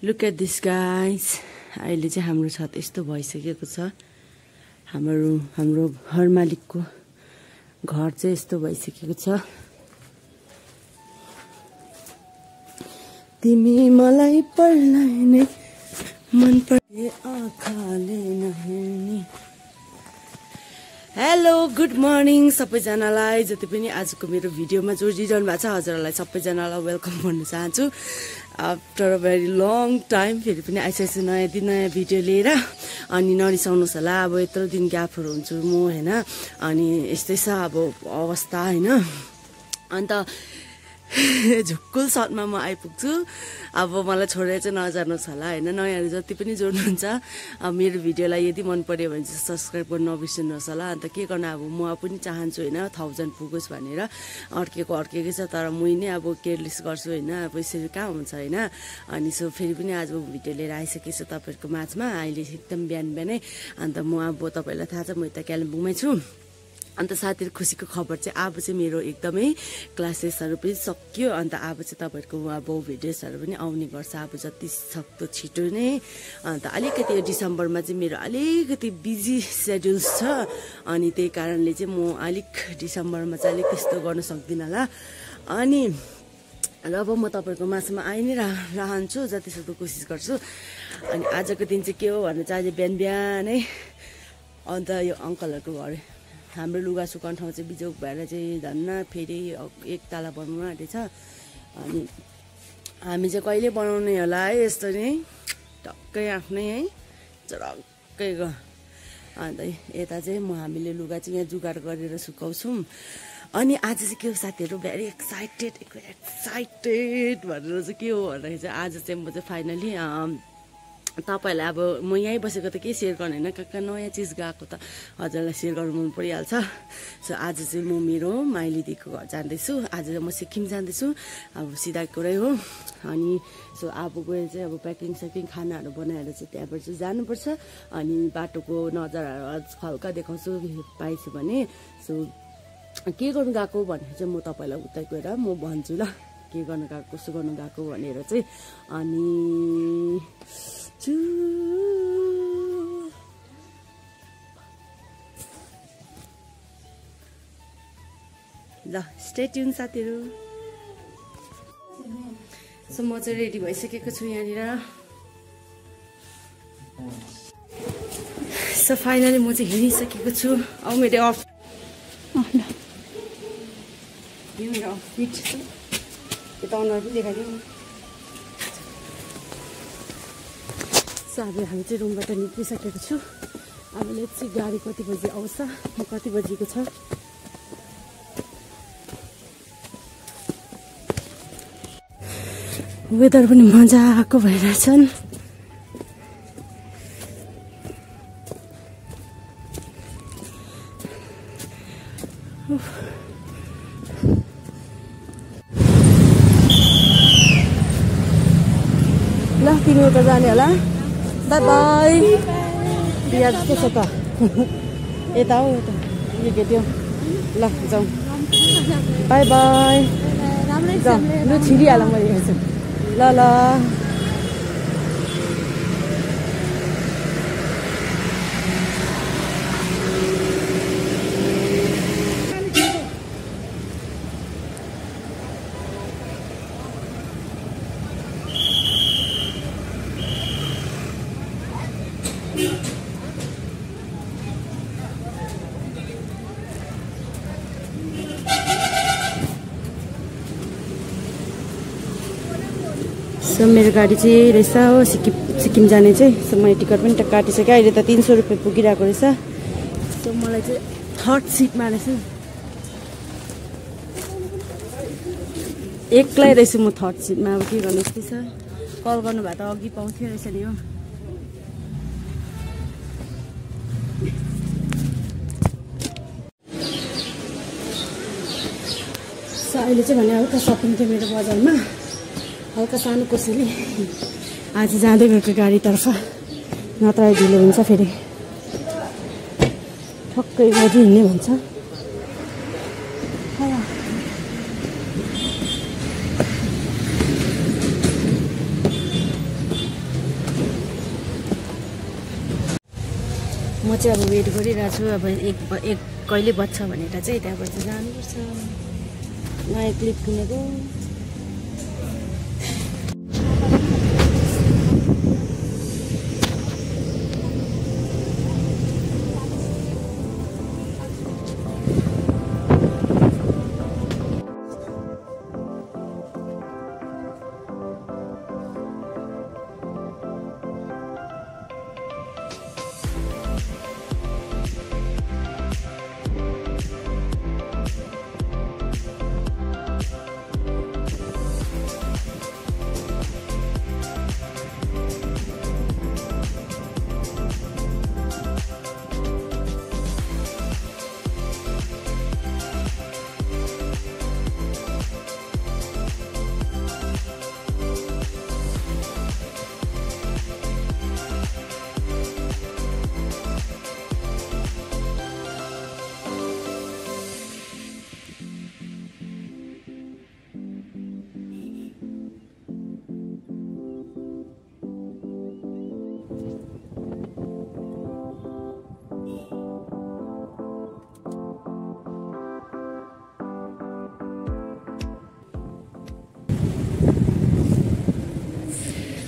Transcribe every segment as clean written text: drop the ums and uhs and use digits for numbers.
Look at this guys. अहिले चाहिँ हाम्रो छत यस्तो भइसकेको छ। हाम्रो घर मालिकको घर चाहिँ यस्तो भइसकेको छ। तिमी मलाई पर्लाई नै मन पर्ने आँखाले नहेर्ने। हेलो गुड मर्निङ सबैजनालाई, जति पनि आजको मेरो भिडियोमा जोडिरहनु भएको छ हजुरहरूलाई सबैजनालाई वेलकम भन्न चाहन्छु। After a very long time फेरि पनि आइसकेछु नयाँ दिन नयाँ भिडियो लिएर। अनि नरिसाउनुहोस् होला, अब यत्रो दिन ग्यापहरू हुन्छु म होइन, अनि यस्तै छ अब अवस्था होइन। अन्त झुक्कुल सटमा म आइपुग्छु। अब मलाई छोडेर चाहिँ नजानुहोस् होला होइन। नयाँहरू जति पनि जोड्नुहुन्छ अब मेरो भिडियोलाई यदि मन पर्यो भने चाहिँ सब्सक्राइब गर्न नबिर्सिनुहोस् होला। अन्त के गर्न, अब म पनि चाहन्छु होइन 1000 पुगोस् भनेर। अर्केकै छ, तर मै नै अब केयरलेस गर्छु होइन। अब यसरी कहाँ हुन्छ होइन। अनि सो फेरि पनि आज भिडियो लिएर आइसकेको छु तपाईँहरूको माझमा अहिले एकदम बिहानै। अन्त म अब तपाईँलाई थाहा छ म यता कालिम्पोङमै छु। अन्त साथीहरू खुसीको खबर चाहिँ अब चाहिँ मेरो एकदमै क्लासेसहरू पनि सक्यो। अन्त अब चाहिँ तपाईँहरूको अब भिडियोसहरू पनि आउने गर्छ अब जति सक्दो छिटो नै। अन्त अलिकति डिसेम्बरमा चाहिँ मेरो अलिकति बिजी सेड्युल्स छ, अनि त्यही कारणले चाहिँ म अलिक डिसेम्बरमा चाहिँ अलिक त्यस्तो गर्न सक्दिनँ होला। अनि अब म तपाईँहरूको माझमा आइ नै रहन्छु, जतिसक्दो कोसिस गर्छु। अनि आजको दिन चाहिँ के हो भने चाहिँ आज बिहानै अन्त यो अङ्कलहरूको घर हाम्रो लुगा सुकाउने ठाउँ चाहिँ बिजोग भएर चाहिँ धन्न फेरि एक ताला बनाउनु आँटेछ। अनि हामी चाहिँ कहिले बनाउने होला है यस्तो नै टक्कै आफ्नै है चरक्कैको। अन्त यता चाहिँ हामीले लुगा चाहिँ यहाँ जुगाड गरेर सुकाउँछौँ। अनि आज चाहिँ के हो साथीहरू, भेरी एक्साइटेड भनेर चाहिँ के हो भन्दाखेरि चाहिँ आज चाहिँ म चाहिँ फाइनली तपाईँहरूलाई अब म यहीँ बसेको त केही सेयर गर्ने होइन, कहाँ नयाँ चिज गएको त हजुरलाई सेयर गर्नु मन परिहाल्छ। सो आज चाहिँ म मेरो माइली दिदीको घर जाँदैछु। आज चाहिँ म सिक्किम जाँदैछु, अब सिधा कुरै हो। अनि सो अब गएर चाहिँ अब प्याकिङ खानाहरू बनाएर चाहिँ त्यहाँबाट चाहिँ जानुपर्छ। अनि बाटोको नजाराहरू हल्का देखाउँछु पाइछु भने। सो के गर्नु गएको भनेर चाहिँ म तपाईँलाई उता गएर म भन्छु ल, के गर्नु गएको कसो गर्नु गएको भनेर चाहिँ। अनि ल स्टे ट्युन साथीहरू। सो म चाहिँ रेडी भइसकेको छु यहाँनिर। सो फाइनली म चाहिँ हिँडिसकेको छु। अब मेरो आउटफिट यता अनुहार पनि देखाइदिउँ। सो अब हामी चाहिँ रुमबाट निस्किसकेको छु। अब चाहिँ गाडी कति बजी आउँछ, कति बजीको छ। वेदर पनि मजाको भइरहेछन्। ल तिमी उता जाने होला, बाई बाई। बिहा जस्तो छ त यता हो यता यो त्यो। ल जाउँ, बाई बाई। जाउँ लु छिरिहालौँ मैले हेर्छु। ल ल सो मेरो गाडी चाहिँ रहेछ हो सिक्किम जाने चाहिँ। सो मैले टिकट पनि काटिसकेँ। अहिले त 300 रुपियाँ पुगिरहेको रहेछ। सो मलाई चाहिँ 3rd सिटमा रहेछ। एक्लै रहेछु म 3rd सिटमा। अब के गर्नु, यस्तै छ। कल गर्नु भए त अघि पाउँथ्यो रहेछ नि हो। सो अहिले चाहिँ भने हल्का सपिङ थियो मेरो बजारमा, हल्का सानो कोसेली। आज जाँदै गएको गाडीतर्फ, नत्र ढिलो हुन्छ फेरि। ठक्कै बजी हिँड्ने भन्छ। म चाहिँ अब वेट गरिरहेको छु अब एक कहिले बज्छ भनेर चाहिँ त्यहाँबाट चाहिँ जानुपर्छ नयाँ क्लिप किनेको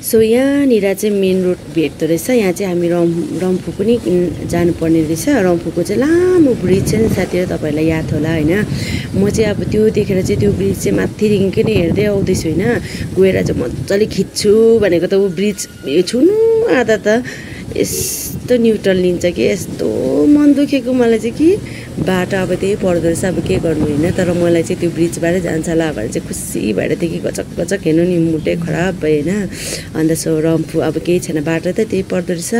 सो यहाँनिर चाहिँ मेन रोड भेट्दो रहेछ यहाँ चाहिँ हामी रम्फू पनि जानुपर्ने रहेछ रम्फूको चाहिँ लामो ब्रिज चाहिँ साथीहरू तपाईँहरूलाई याद होला होइन म चाहिँ अब त्यो देखेर चाहिँ त्यो ब्रिज चाहिँ माथिदेखिकै नै हेर्दै आउँदैछु होइन गएर चाहिँ मजाले खिच्छु भनेको त ऊ ब्रिज छुनु आधा त यस्तो न्युट्रल लिन्छ कि यस्तो मन दुखेको मलाई चाहिँ कि बाटो अब त्यही पर्दो रहेछ अब के गर्नु होइन तर मलाई चाहिँ त्यो ब्रिजबाटै जान्छ होला भनेर चाहिँ खुसी भएर थिएँ कि गचक गचक हेर्नु नि मुटै खराब भयो होइन अन्त सो रम्फू अब केही छैन बाटो त त्यही पर्दो रहेछ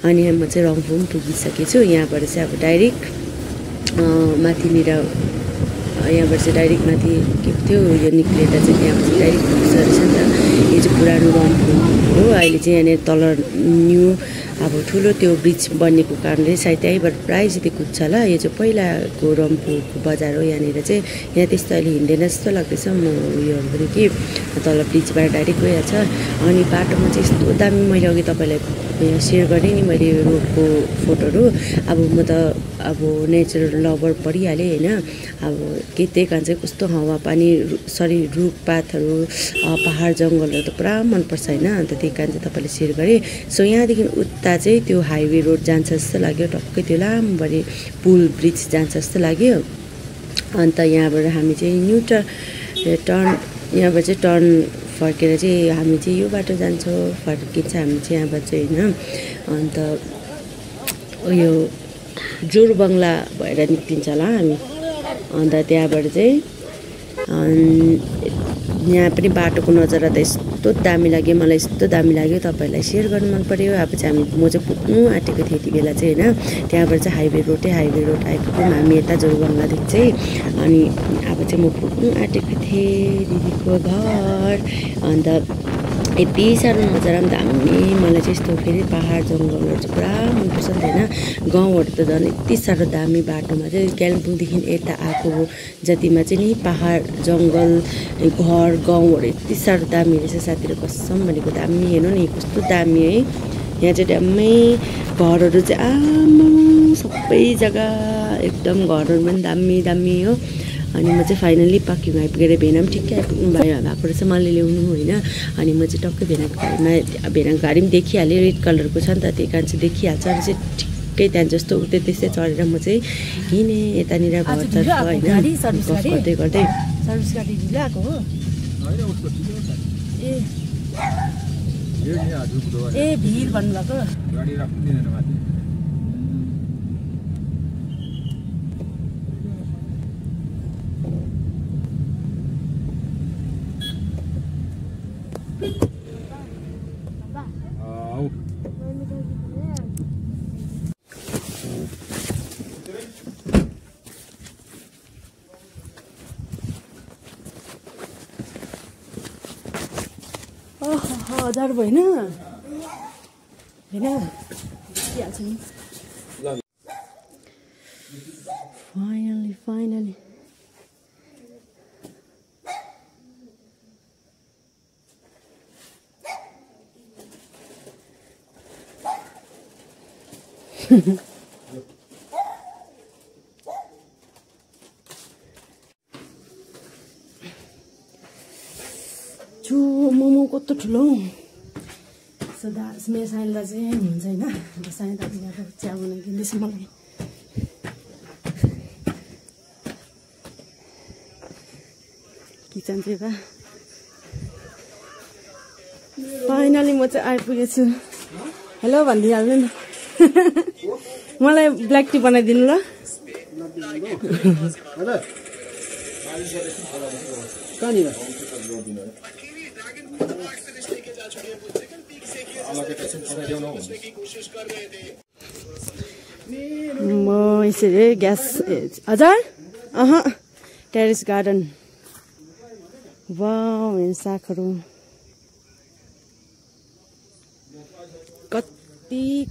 अनि म चाहिँ रम्फू पनि पुगिसकेको छु यहाँबाट चाहिँ अब डाइरेक्ट माथिनिर यहाँबाट चाहिँ डाइरेक्ट माथि के थियो यो निक्लेर चाहिँ त्यहाँबाट चाहिँ डाइरेक्ट पुग्छ रहेछ नि त यो चाहिँ पुरानो रम्फू हो अहिले चाहिँ यहाँनिर तल न्यू अब ठुलो त्यो ब्रिज बनिएको कारणले सायद त्यहीँबाट प्रायः जति कुद्छ होला यो चाहिँ पहिलाको रम्फूको बजार हो यहाँनिर चाहिँ यहाँ त्यस्तो अहिले हिँड्दैन जस्तो लाग्दैछ म उयो गर्दै कि तल ब्रिजबाट डाइरेक्ट गइहाल्छ अनि बाटोमा चाहिँ यस्तो दामी मैले अघि तपाईँलाई सेयर गरेँ नि मैले रोडको फोटोहरू अब म त अब नेचरल लभर परिहालेँ होइन अब के त्यही कारण चाहिँ कस्तो हावापानी सरी रुखपातहरू पहाड जङ्गलहरू त पुरा मनपर्छ होइन अन्त त्यही कारण चाहिँ तपाईँले सेयर गरेँ सो यहाँदेखि उता चाहिँ त्यो हाइवे रोड जान्छ जस्तो लाग्यो टक्कै त्यो लामोभरि पुल ब्रिज जान्छ जस्तो लाग्यो अन्त यहाँबाट हामी चाहिँ टर्न यहाँबाट चाहिँ टर्न फर्केर चाहिँ हामी चाहिँ यो बाटो जान्छौँ फर्किन्छ हामी चाहिँ यहाँबाट चाहिँ होइन अन्त उयो जोरबङ्गला भएर निक्लिन्छ होला हामी अन्त त्यहाँबाट चाहिँ यहाँ पनि बाटोको नजारा त यस्तो दामी लाग्यो मलाई यस्तो दामी लाग्यो तपाईँहरूलाई सेयर गर्नु मन पऱ्यो अब चाहिँ म चाहिँ पुग्नु आँटेको थिएँ यति बेला चाहिँ होइन त्यहाँबाट चाहिँ हाइवे रोड आइपुग्यौँ हामी यता जोरबङ्गलादेखि चाहिँ अनि अब चाहिँ म पुग्नु आँटेको थिएँ दिदीको घर अन्त यति साह्रो नजारा पनि दामी मलाई चाहिँ यस्तो फेरि पहाड जङ्गलहरू चाहिँ पुरा मनपर्छ नि होइन गाउँहरू त झन् यति साह्रो दामी बाटोमा चाहिँ कालिम्पोङदेखि यता आएको जतिमा चाहिँ नि पहाड जङ्गल घर गाउँहरू यति साह्रो दामी रहेछ साथीहरू कसम भनेको दामी हेर्नु नि कस्तो दामी है यहाँ चाहिँ ड्याम्मै घरहरू चाहिँ आम्मा सबै जग्गा एकदम घरहरू पनि दामी दामी हो अनि म चाहिँ फाइनल्ली पाक्किङ आइपुगेर भेना पनि ठिक्कै आइपुग्नु भएको रहेछ मैले ल्याउनु होइन अनि म चाहिँ टक्कै भेनाको गाडी पनि देखिहालेँ रेड कलरको छ नि त त्यही कारण चाहिँ देखिहाल्छ अनि चाहिँ ठिक्कै त्यहाँ जस्तो उतै त्यस्तै चढेर म चाहिँ हिँडेँ यतानिर घरतर्फ होइन गर्दै गर्दै सर्भिस गाडी ढिलो आएको हो ए भिड भन्नुभएको हजार भएन फाइनली कस्तो ठुलो सो मेरो सानो दाजु चाहिँ हुनुहुन्छ होइन अब सानो दाजुले अब चिया बनाइदिँदैछ मलाई किचन चाहिँ फाइनली म चाहिँ आइपुगेछु हेलो भनिदिइहाल्नु न मलाई ब्ल्याक टी बनाइदिनु ल म यसरी ग्यास हजुर टेरेस गार्डन वाउ हेर्नु सागहरू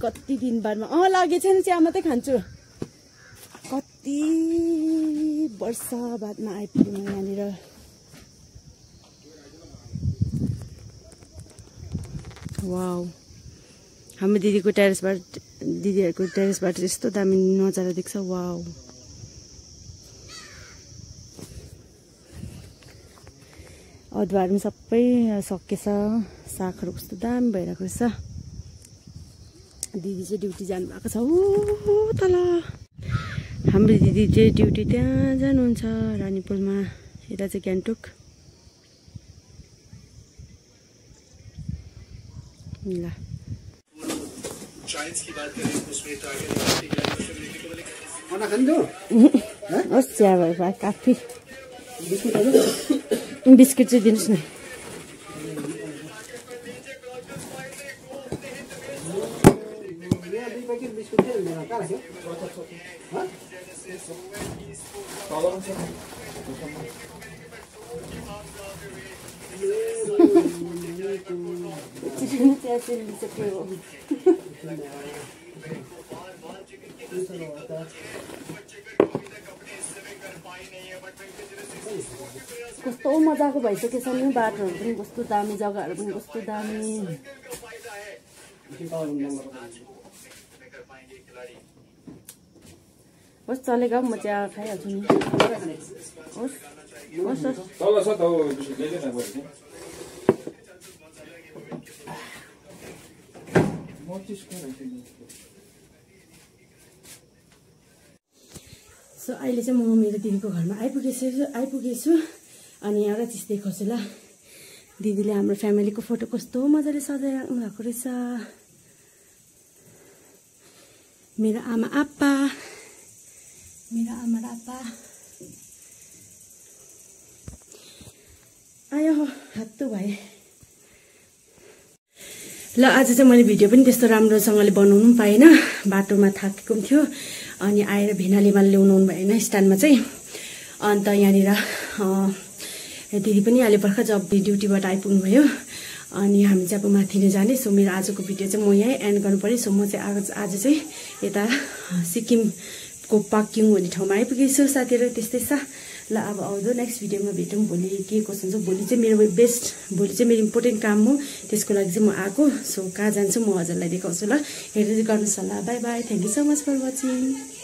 कति दिन बादमा लागे छैन चिया मात्रै खान्छु कति वर्ष बादमा आइपुग्नु यहाँनिर वाउ हाम्रो दिदीहरूको टेरेसबाट यस्तो दामी नजारा देख्छ वाउ अदुवाहरू पनि सबै सकेछ सागहरू कस्तो दामी भइरहेको रहेछ दिदी चाहिँ ड्युटी जानु भएको छ ऊ तल हाम्रो दिदी चाहिँ ड्युटी त्यहाँ जानुहुन्छ रानीपुलमा यता चाहिँ गान्तोक ल होस् चिया भयो काफी बिस्किट चाहिँ दिनुहोस् न कस्तो मजाको भइसकेको छ नि बाटोहरू पनि कस्तो दामी जग्गाहरू पनि कस्तो दामी होस् चलेगा म चिया खाइहाल्छु नि होस् सो अहिले चाहिँ म मेरो दिदीको घरमा आइपुगेछु अनि एउटा चिज देखाउँछु ल दिदीले हाम्रो फ्यामिलीको फोटो कस्तो मजाले सजाइराख्नु भएको रहेछ मेरो आमा आप्पा आयो हात्तो भए ल आज चाहिँ मैले भिडियो पनि त्यस्तो राम्रोसँगले बनाउनु पनि पाइनँ बाटोमा थाकेको पनि थियो अनि आएर भेनालीमा ल्याउनु भएन स्ट्यान्डमा चाहिँ अन्त यहाँनिर दिदी पनि अहिले भर्खर जब ड्युटीबाट आइपुग्नु भयो अनि हामी चाहिँ अब माथि नै जाने सो मेरो आजको भिडियो चाहिँ म यहीँ एन्ड गर्नु पर्यो सो म चाहिँ आज चाहिँ यता सिक्किमको पाक्योङ भन्ने ठाउँमा आइपुगेछु साथीहरू त्यस्तै छ ल अब आउँदो नेक्स्ट भिडियोमा भेटौँ भोलि के कसो हुन्छ भोलि चाहिँ मेरो मेरो इम्पोर्टेन्ट काम हो त्यसको लागि चाहिँ म आएको सो कहाँ जान्छु म हजुरलाई देखाउँछु ल हेर्दै गर्नुहोस् ल bye bye thank you so much for watching